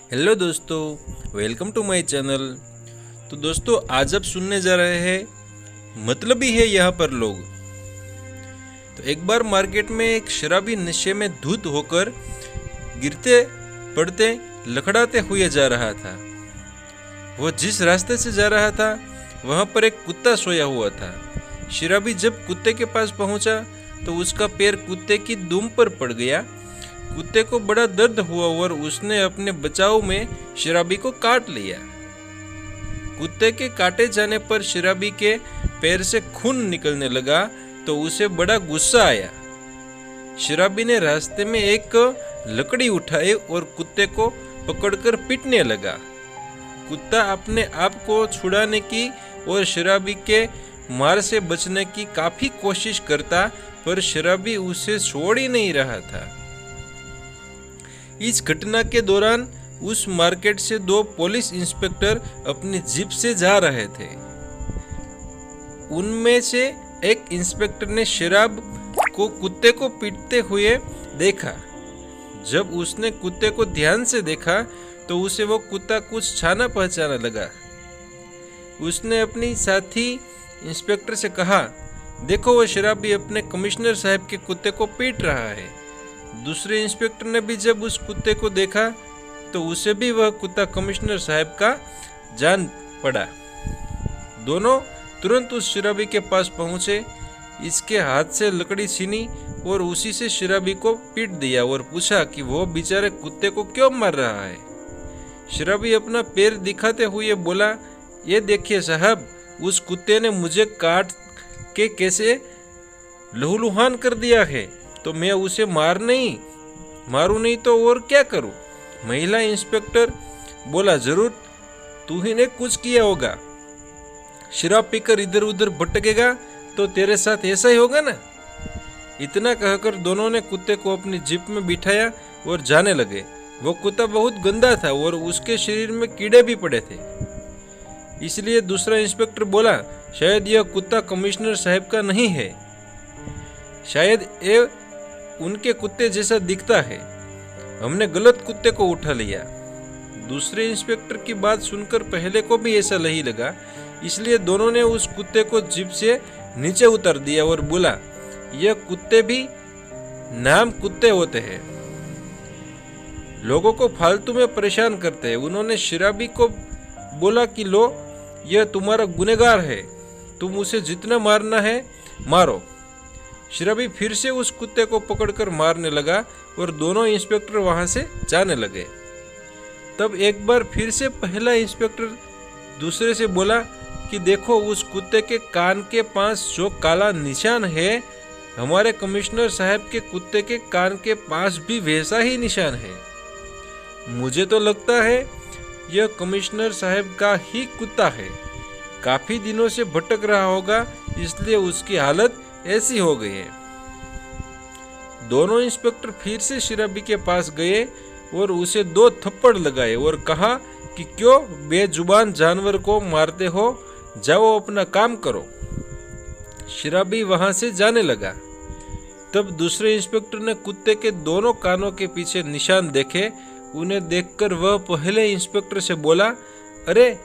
Hello दोस्तों, welcome to my channel. तो दोस्तों, आज आप सुनने जा रहे हैं मतलबी है यहाँ पर लोग। तो एक बार मार्केट में एक शराबी नशे में धुत होकर गिरते पड़ते लखड़ाते हुए जा रहा था। वो जिस रास्ते से जा रहा था वहाँ पर एक कुत्ता सोया हुआ था। शराबी जब कुत्ते के पास पहुँचा तो उसका पैर कुत्ते की दुम पर पड़ गया। कुत्ते को बड़ा दर्द हुआ और उसने अपने बचाव में शराबी को काट लिया। कुत्ते के काटे जाने पर शराबी के पैर से खून निकलने लगा तो उसे बड़ा गुस्सा आया। शराबी ने रास्ते में एक लकड़ी उठाई और कुत्ते को पकड़कर पीटने लगा। कुत्ता अपने आप को छुड़ाने की और शराबी के मार से बचने की काफी कोशिश करता, पर शराबी उसे छोड़ ही नहीं रहा था। इस घटना के दौरान उस मार्केट से दो पुलिस इंस्पेक्टर अपनी जीप से जा रहे थे। उनमें से एक इंस्पेक्टर ने शराब को कुत्ते को पीटते हुए देखा। जब उसने कुत्ते को ध्यान से देखा तो उसे वो कुत्ता कुछ छाना पहचाना लगा। उसने अपनी साथी इंस्पेक्टर से कहा, देखो वो शराबी अपने कमिश्नर साहब के कुत्ते को पीट रहा है। दूसरे इंस्पेक्टर ने भी जब उस कुत्ते को देखा तो उसे भी वह कुत्ता कमिश्नर साहब का जान पड़ा। दोनों तुरंत उस शराबी के पास पहुंचे, इसके हाथ से लकड़ी छीनी और उसी से शराबी को पीट दिया और पूछा कि वो बेचारे कुत्ते को क्यों मार रहा है। शराबी अपना पैर दिखाते हुए बोला, ये देखिए साहब, उस कुत्ते ने मुझे काट के कैसे लहूलुहान कर दिया है, तो मैं उसे मारू नहीं तो और क्या करूं। महिला इंस्पेक्टर बोला, जरूर तू ही ने कुछ किया होगा। शराब पीकर इधर उधर भटकेगा तो तेरे साथ ऐसा ही होगा ना। इतना कहकर दोनों ने कुत्ते को अपनी जीप में बिठाया और जाने लगे। वो कुत्ता बहुत गंदा था और उसके शरीर में कीड़े भी पड़े थे। इसलिए दूसरा इंस्पेक्टर बोला, शायद यह कुत्ता कमिश्नर साहब का नहीं है, शायद ये उनके कुत्ते जैसा दिखता है। हमने गलत कुत्ते को उठा लिया। दूसरे इंस्पेक्टर की बात सुनकर पहले को भी ऐसा नहीं लगा, इसलिए दोनों ने उस कुत्ते को जीप से नीचे उतार दिया और बोला, यह कुत्ते भी नाम कुत्ते होते हैं, लोगों को फालतू में परेशान करते हैं। उन्होंने शराबी को बोला कि लो, यह तुम्हारा गुनहगार है, तुम उसे जितना मारना है मारो। शराबी फिर से उस कुत्ते को पकड़कर मारने लगा और दोनों इंस्पेक्टर वहां से जाने लगे। तब एक बार फिर से पहला इंस्पेक्टर दूसरे से बोला कि देखो, उस कुत्ते के कान के पास जो काला निशान है, हमारे कमिश्नर साहब के कुत्ते के कान के पास भी वैसा ही निशान है। मुझे तो लगता है यह कमिश्नर साहब का ही कुत्ता है। काफी दिनों से भटक रहा होगा, इसलिए उसकी हालत ऐसी हो गई है। दोनों इंस्पेक्टर फिर से शराबी के पास गए और उसे 2 थप्पड़ लगाए और कहा कि क्यों बेजुबान जानवर को मारते हो, जाओ अपना काम करो। शराबी वहां से जाने लगा। तब दूसरे इंस्पेक्टर ने कुत्ते के दोनों कानों के पीछे निशान देखे। उन्हें देखकर वह पहले इंस्पेक्टर से बोला, अरे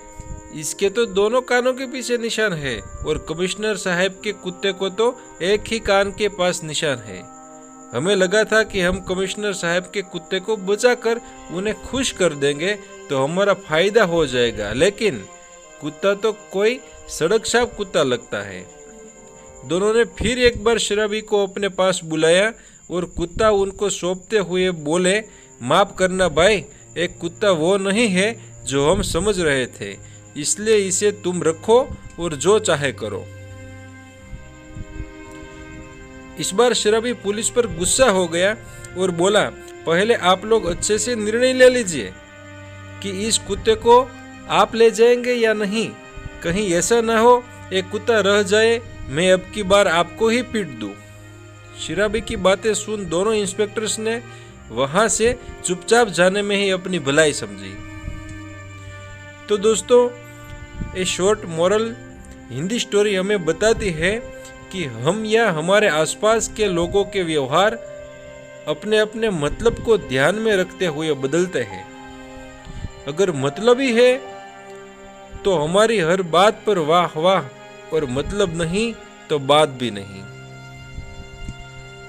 इसके तो दोनों कानों के पीछे निशान है और कमिश्नर साहब के कुत्ते को तो एक ही कान के पास निशान है। हमें लगा था कि हम कमिश्नर साहब के कुत्ते को बचाकर उन्हें खुश कर देंगे तो हमारा फायदा हो जाएगा, लेकिन कुत्ता तो कोई सड़क छाप कुत्ता लगता है। दोनों ने फिर एक बार शराबी को अपने पास बुलाया और कुत्ता उनको सौंपते हुए बोले, माफ करना भाई, एक कुत्ता वो नहीं है जो हम समझ रहे थे, इसलिए इसे तुम रखो और जो चाहे करो। इस बार शराबी पुलिस पर गुस्सा हो गया और बोला, पहले आप लोग अच्छे से निर्णय ले लीजिए कि इस कुत्ते को आप ले जाएंगे या नहीं। कहीं ऐसा ना हो एक कुत्ता रह जाए, मैं अब की बार आपको ही पीट दूं। शराबी की बातें सुन दोनों इंस्पेक्टर्स ने वहां से चुपचाप जाने में ही अपनी भलाई समझी। तो दोस्तों, ये शॉर्ट मोरल हिंदी स्टोरी हमें बताती है कि हम या हमारे आसपास के लोगों के व्यवहार अपने अपने मतलब को ध्यान में रखते हुए बदलते हैं। अगर मतलबी है तो हमारी हर बात पर वाह वाह, और मतलब नहीं तो बात भी नहीं।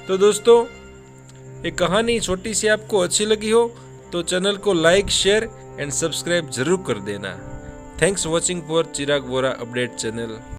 तो दोस्तों, ये कहानी छोटी सी आपको अच्छी लगी हो तो चैनल को लाइक, शेयर एंड सब्सक्राइब जरूर कर देना। Thanks watching for Chirag Vora update channel.